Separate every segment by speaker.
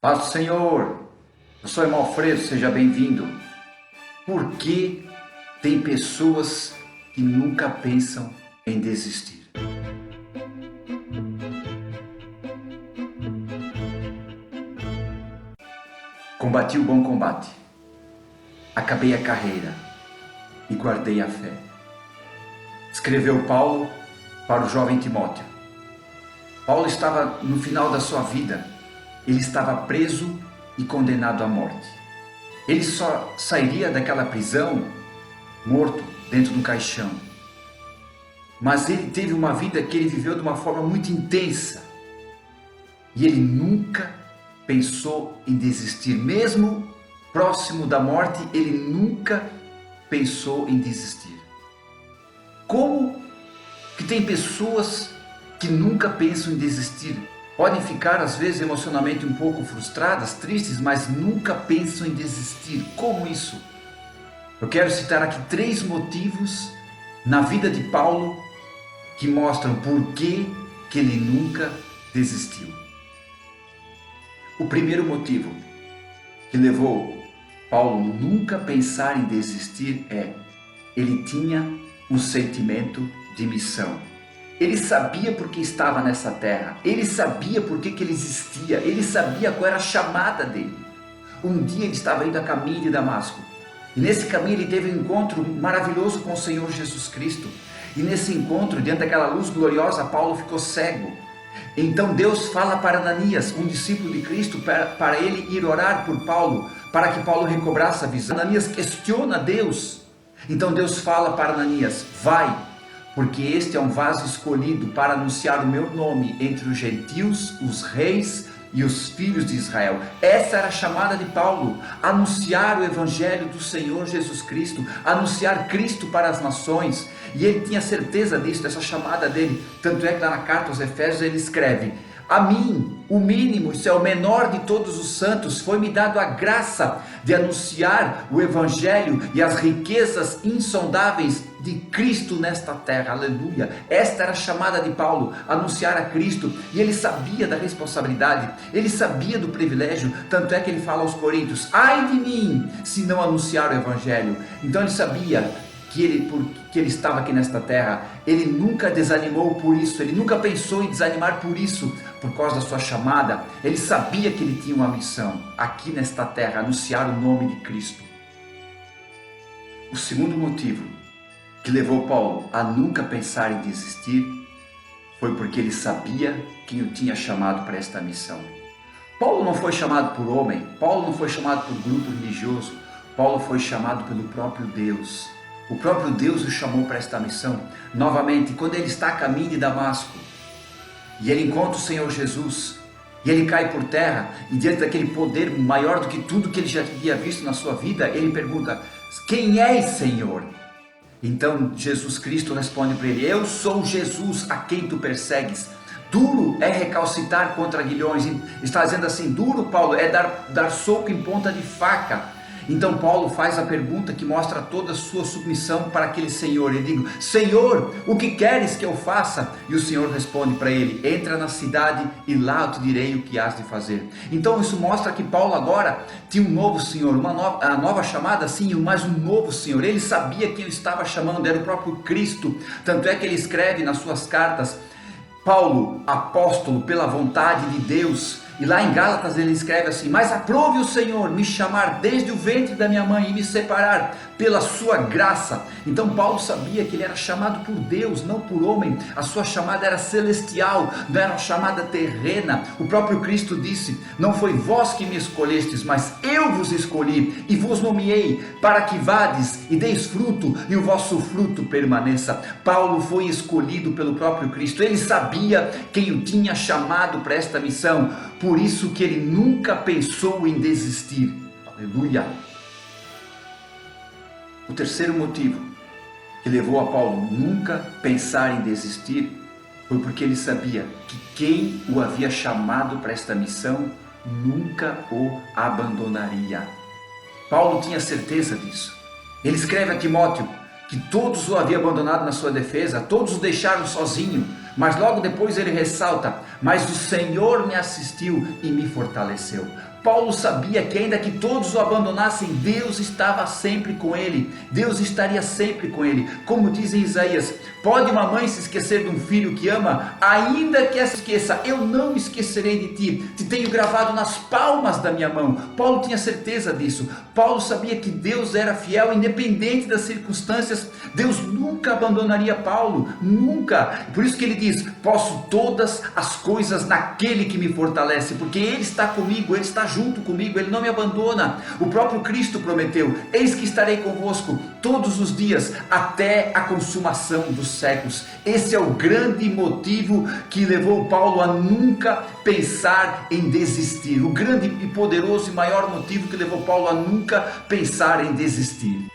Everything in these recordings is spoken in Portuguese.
Speaker 1: Paz do Senhor, eu sou irmão Alfredo, seja bem-vindo. Por que tem pessoas que nunca pensam em desistir? Combati o bom combate, acabei a carreira e guardei a fé. Escreveu Paulo para o jovem Timóteo. Paulo estava no final da sua vida, ele estava preso e condenado à morte. Ele só sairia daquela prisão morto dentro do caixão. Mas ele teve uma vida que ele viveu de uma forma muito intensa. E ele nunca pensou em desistir. Mesmo próximo da morte, ele nunca pensou em desistir. Como que tem pessoas que nunca pensam em desistir? Podem ficar às vezes emocionalmente um pouco frustradas, tristes, mas nunca pensam em desistir. Como isso? Eu quero citar aqui 3 motivos na vida de Paulo que mostram por que ele nunca desistiu. O primeiro motivo que levou Paulo nunca a pensar em desistir é: ele tinha um sentimento de missão. Ele sabia por que estava nessa terra, ele sabia por que ele existia, ele sabia qual era a chamada dele. Um dia ele estava indo a caminho de Damasco, e nesse caminho ele teve um encontro maravilhoso com o Senhor Jesus Cristo. E nesse encontro, diante daquela luz gloriosa, Paulo ficou cego. Então Deus fala para Ananias, um discípulo de Cristo, para ele ir orar por Paulo, para que Paulo recobrasse a visão. Ananias questiona Deus. Então Deus fala para Ananias: vai, porque este é um vaso escolhido para anunciar o meu nome entre os gentios, os reis e os filhos de Israel. Essa era a chamada de Paulo: anunciar o evangelho do Senhor Jesus Cristo, anunciar Cristo para as nações. E ele tinha certeza disso, dessa chamada dele. Tanto é que lá na carta aos Efésios ele escreve: a mim, o mínimo, isso é o menor de todos os santos, foi-me dado a graça de anunciar o evangelho e as riquezas insondáveis de Cristo nesta terra. Aleluia! Esta era a chamada de Paulo, anunciar a Cristo. E ele sabia da responsabilidade, ele sabia do privilégio. Tanto é que ele fala aos Coríntios: ai de mim, se não anunciar o evangelho. Então ele sabia que ele estava aqui nesta terra. Ele nunca desanimou por isso, ele nunca pensou em desanimar por isso, por causa da sua chamada. Ele sabia que ele tinha uma missão aqui nesta terra: anunciar o nome de Cristo. O segundo motivo que levou Paulo a nunca pensar em desistir foi porque ele sabia quem o tinha chamado para esta missão. Paulo não foi chamado por homem, Paulo não foi chamado por grupo religioso, Paulo foi chamado pelo próprio Deus. O próprio Deus o chamou para esta missão. Novamente, quando ele está a caminho de Damasco e ele encontra o Senhor Jesus, e ele cai por terra, e diante daquele poder maior do que tudo que ele já havia visto na sua vida, ele pergunta: quem és, Senhor? Então Jesus Cristo responde para ele: eu sou Jesus a quem tu persegues. Duro é recalcitar contra aguilhões. Está dizendo assim: duro, Paulo, é dar soco em ponta de faca. Então Paulo faz a pergunta que mostra toda a sua submissão para aquele Senhor. Ele diz: Senhor, o que queres que eu faça? E o Senhor responde para ele: entra na cidade e lá eu te direi o que has de fazer. Então isso mostra que Paulo agora tinha um novo Senhor, a nova chamada, sim, mas um novo Senhor. Ele sabia quem o estava chamando, era o próprio Cristo. Tanto é que ele escreve nas suas cartas: Paulo, apóstolo pela vontade de Deus. E lá em Gálatas ele escreve assim: mas aprove o Senhor me chamar desde o ventre da minha mãe e me separar pela sua graça. Então Paulo sabia que ele era chamado por Deus, não por homem. A sua chamada era celestial, não era uma chamada terrena. O próprio Cristo disse: não foi vós que me escolhestes, mas eu vos escolhi e vos nomeei para que vades e deis fruto e o vosso fruto permaneça. Paulo foi escolhido pelo próprio Cristo. Ele sabia quem o tinha chamado para esta missão. Por isso que ele nunca pensou em desistir. Aleluia! O terceiro motivo que levou a Paulo nunca pensar em desistir foi porque ele sabia que quem o havia chamado para esta missão nunca o abandonaria. Paulo tinha certeza disso. Ele escreve a Timóteo que todos o haviam abandonado na sua defesa, todos o deixaram sozinho, mas logo depois ele ressalta: mas o Senhor me assistiu e me fortaleceu. Paulo sabia que ainda que todos o abandonassem, Deus estava sempre com ele. Deus estaria sempre com ele. Como diz em Isaías: pode uma mãe se esquecer de um filho que ama? Ainda que essa esqueça, eu não me esquecerei de ti. Te tenho gravado nas palmas da minha mão. Paulo tinha certeza disso. Paulo sabia que Deus era fiel, independente das circunstâncias. Deus nunca abandonaria Paulo, nunca. Por isso que ele diz: posso todas as coisas naquele que me fortalece, porque Ele está comigo, Ele está junto comigo, Ele não me abandona. O próprio Cristo prometeu: eis que estarei convosco todos os dias, até a consumação dos séculos. Esse é o grande motivo que levou Paulo a nunca pensar em desistir. O grande e poderoso e maior motivo que levou Paulo a nunca pensar em desistir.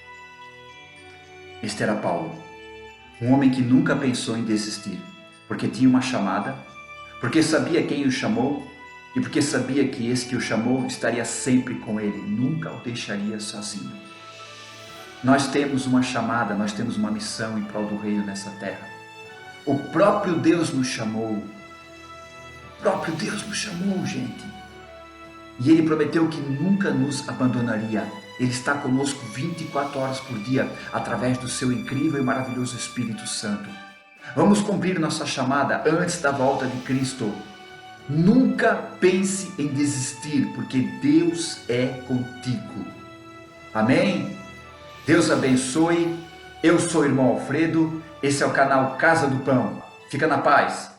Speaker 1: Este era Paulo, um homem que nunca pensou em desistir, porque tinha uma chamada, porque sabia quem o chamou e porque sabia que esse que o chamou estaria sempre com ele, nunca o deixaria sozinho. Nós temos uma chamada, nós temos uma missão em prol do reino nessa terra. O próprio Deus nos chamou. O próprio Deus nos chamou, gente. E Ele prometeu que nunca nos abandonaria. Ele está conosco 24 horas por dia, através do seu incrível e maravilhoso Espírito Santo. Vamos cumprir nossa chamada antes da volta de Cristo. Nunca pense em desistir, porque Deus é contigo. Amém? Deus abençoe. Eu sou o irmão Alfredo. Esse é o canal Casa do Pão. Fica na paz.